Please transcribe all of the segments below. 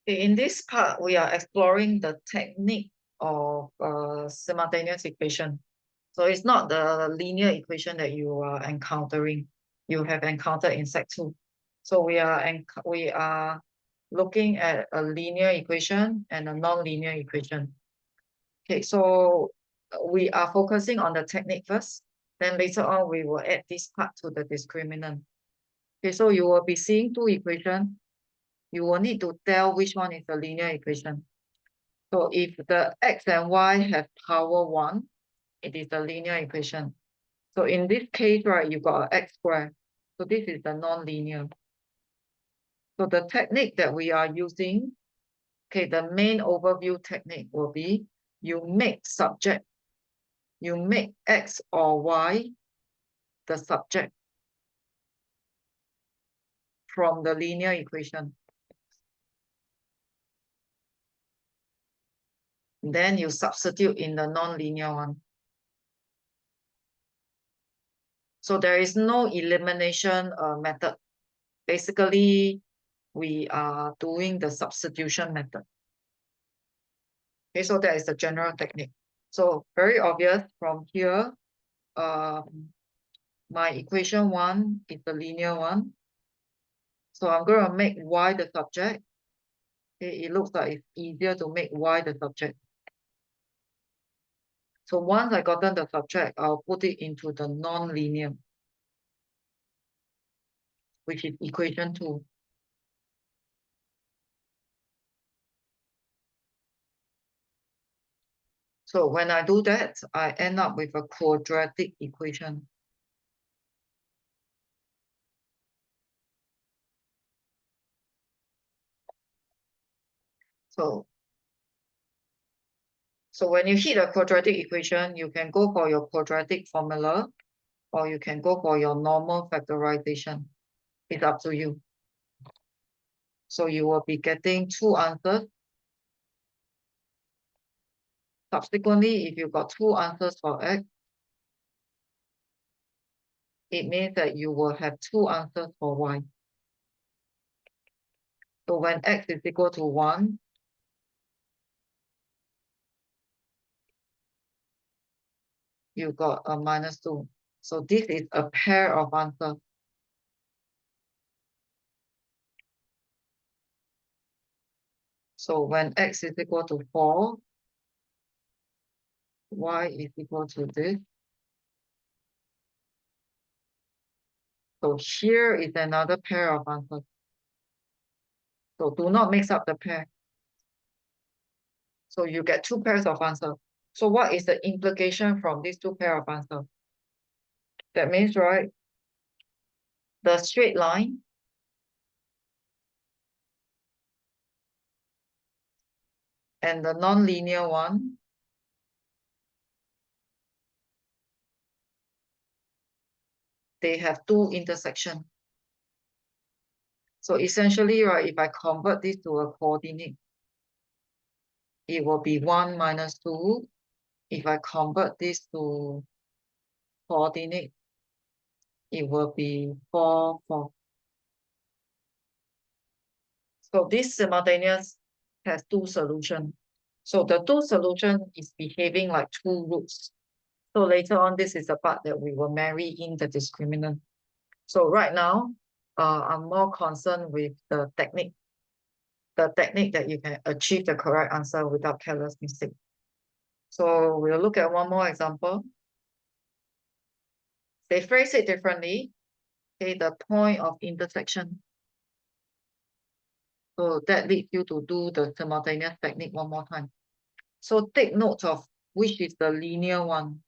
In this part, we are exploring the technique of simultaneous equation. So it's not the linear equation that you are encountering, you have encountered in Sec 2. So we are looking at a linear equation and a non-linear equation. Okay, so we are focusing on the technique first. Then later on, we will add this part to the discriminant. Okay, so you will be seeing two equations. You will need to tell which one is the linear equation. So if the x and y have power 1, it is a linear equation. So in this case, right, you got an x squared. So this is the non-linear. So the technique that we are using, okay, the main overview technique will be you make x or y the subject from the linear equation. Then you substitute in the non-linear one. So there is no elimination method. Basically, we are doing the substitution method. Okay, so that is the general technique. So very obvious from here, my equation 1 is the linear one. So I'm going to make y the subject. Okay, it looks like it's easier to make y the subject. So once I gotten the subject, I'll put it into the non-linear, which is equation 2. So when I do that, I end up with a quadratic equation. So when you hit a quadratic equation, you can go for your quadratic formula, or you can go for your normal factorization. It's up to you. So you will be getting two answers. Subsequently, if you got two answers for x, it means that you will have two answers for y. So when x is equal to 1, you got a -2. So this is a pair of answers. So when x is equal to 4, y is equal to this. So here is another pair of answers. So do not mix up the pair. So you get two pairs of answers. So what is the implication from these two pair of answers? That means, right, the straight line and the non-linear one, they have two intersections. So essentially, right, if I convert this to a coordinate, it will be 1 minus 2. If I convert this to coordinate, it will be 4, 4. So this simultaneous has two solutions. So the two solution is behaving like two roots. So later on, this is the part that we will marry in the discriminant. So right now, I'm more concerned with the technique that you can achieve the correct answer without careless mistake. So we'll look at one more example. They phrase it differently. Okay, the point of intersection. So that leads you to do the simultaneous technique one more time. So take note of which is the linear one.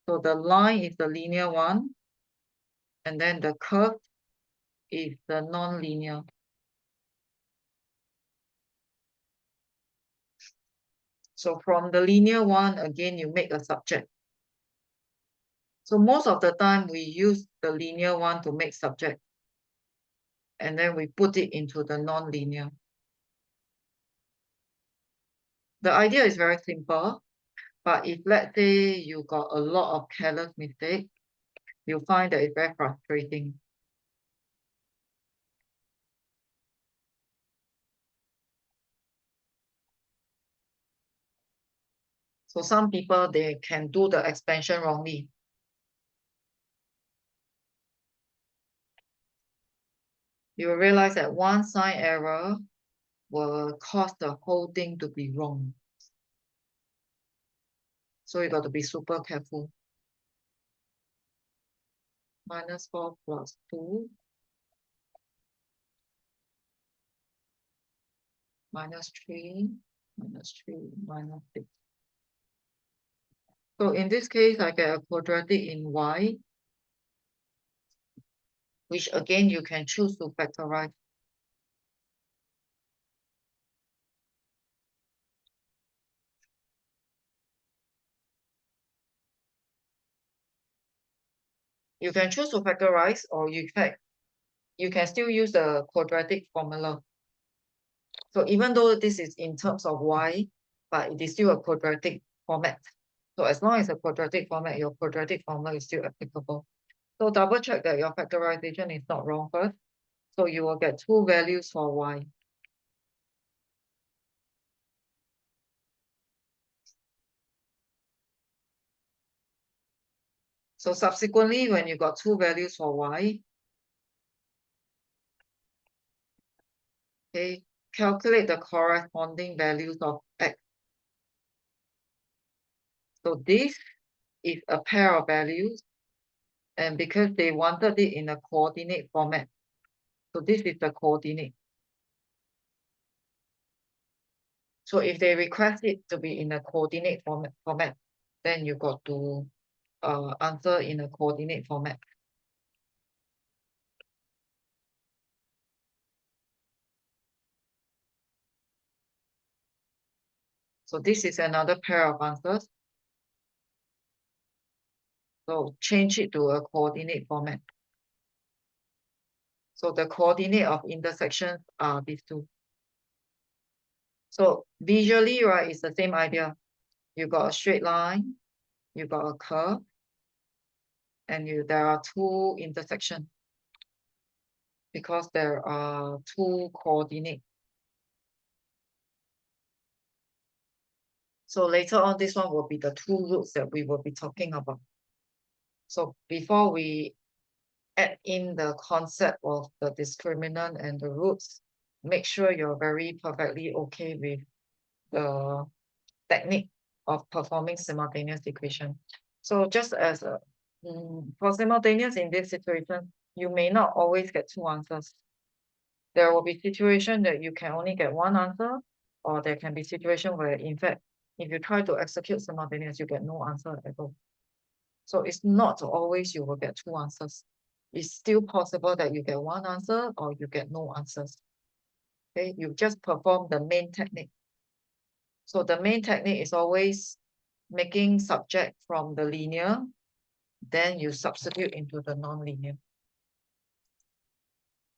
So the line is the linear one, and then the curve is the non-linear. So from the linear one, again, you make a subject. So most of the time, we use the linear one to make subject. And then we put it into the non-linear. The idea is very simple. But if, let's say, you got a lot of careless mistake, you'll find that it's very frustrating. So some people, they can do the expansion wrongly. You will realize that one sign error will cause the whole thing to be wrong. So you got to be super careful. -4 plus 2. -3. -3. -6. So in this case, I get a quadratic in y, which again, you can choose to factorize. You can choose to factorize, or you can still use the quadratic formula. So even though this is in terms of y, but it is still a quadratic format. So as long as a quadratic format, your quadratic formula is still applicable. So double check that your factorization is not wrong first. So you will get two values for y. So subsequently, when you got two values for y, okay, calculate the corresponding values of x. So this is a pair of values, and because they wanted it in a coordinate format, so this is the coordinate. So if they request it to be in a coordinate format, then you got to answer in a coordinate format. So this is another pair of answers. So change it to a coordinate format. So the coordinate of intersections are these two. So visually, right, it's the same idea. You got a straight line, you got a curve, and there are two intersections because there are two coordinates. So later on, this one will be the two roots that we will be talking about. So before we add in the concept of the discriminant and the roots, make sure you're very perfectly okay with the technique of performing simultaneous equation. So just as for simultaneous in this situation, you may not always get two answers. There will be situation that you can only get one answer, or there can be situation where, in fact, if you try to execute simultaneous, you get no answer at all. So it's not always you will get two answers. It's still possible that you get one answer or you get no answers. Okay, you just perform the main technique. So the main technique is always making subject from the linear, then you substitute into the non-linear.